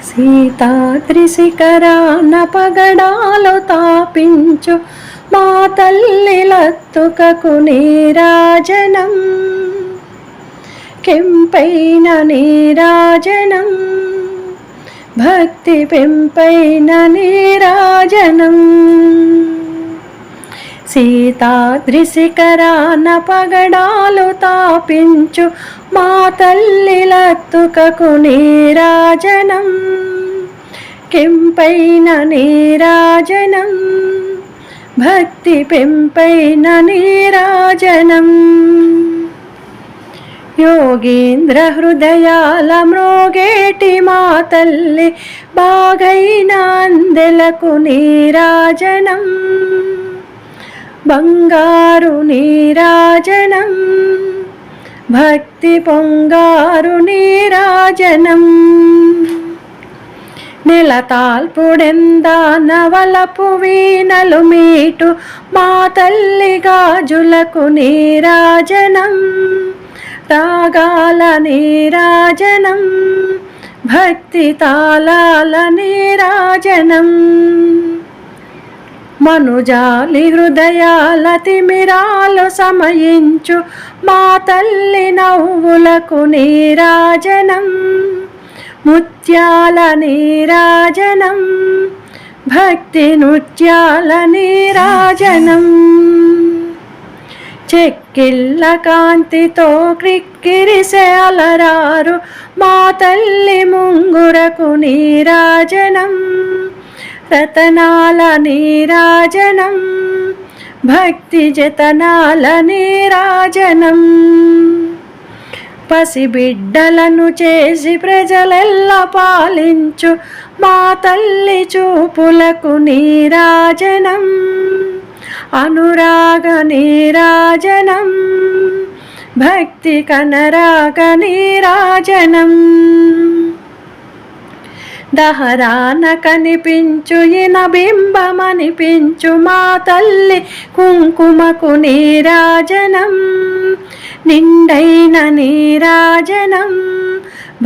సీతాద్రి శిఖరాన పగడాలు తాపించు మా తల్లి లత్తుకకు నీరాజనం, కెంపైన నీరాజనం, భక్తి పెంపైన నీరాజనం. సీతాద్రి శిఖరాన పగడాలు తాపించు మా తల్లి లత్తుకకు నీరాజనం, కెంపైన నీరాజనం, భక్తి పెంపైన నీరాజనం. యోగీంద్ర హృదయాల మ్రోగేటి మా తల్లి బాగైన అందెలకు నీరాజనం, బంగారు నీరాజనం, భక్తి పొంగారు నీరాజనం. నెలతాల్పుడెంద నవలపు వీణలు మీటు మా తల్లి గాజులకు నీరాజనం, రాగాల నీరాజనం, భక్తి తాళాల నీరాజనం. మనుజాలి హృదయాల తిమిరాలు సమయించు మా తల్లి నవ్వులకు నీరాజనం, ముత్యాల నీరాజనం, భక్తి నృత్యాల నీరాజనం. చెక్కిళ్ళ కాంతితో క్రిక్కిరిసే అలరారు మా తల్లి ముంగురకు నీరాజనం, రతనాల నీరాజనం, భక్తి జతనాల నీరాజనం. పసిబిడ్డలను చేసి ప్రజలెల్ల పాలించు మా తల్లి చూపులకు నీరాజనం, అనురాగ నీరాజనం, భక్తి కనరాగ నీరాజనం. దహరాన కనిపించు ఇన బింబమనిపించు మా తల్లి కుంకుమకు నీరాజనం, నిండైన నీరాజనం,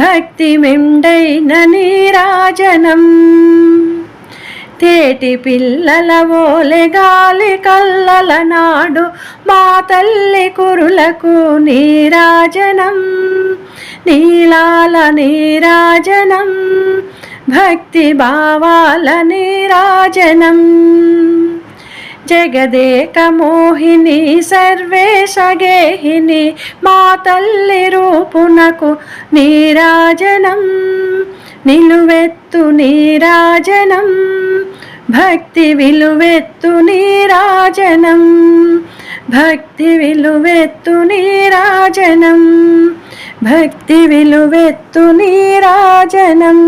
భక్తి మెండైన నీరాజనం. తేటి పిల్లల ఓలె గాలి కల్లల నాడు మా తల్లి కురులకు నీరాజనం, నీలాల నీరాజనం, భక్తి భావాల నీరాజనం. జగదేక మోహిని సర్వేశ గేహిని మా తల్లి రూపునకు నీరాజనం, నిలువెత్తు నీరాజనం, భక్తి విలువెత్తు నీరాజనం, భక్తి విలువెత్తు నీరాజనం, భక్తి విలువెత్తు నీరాజనం.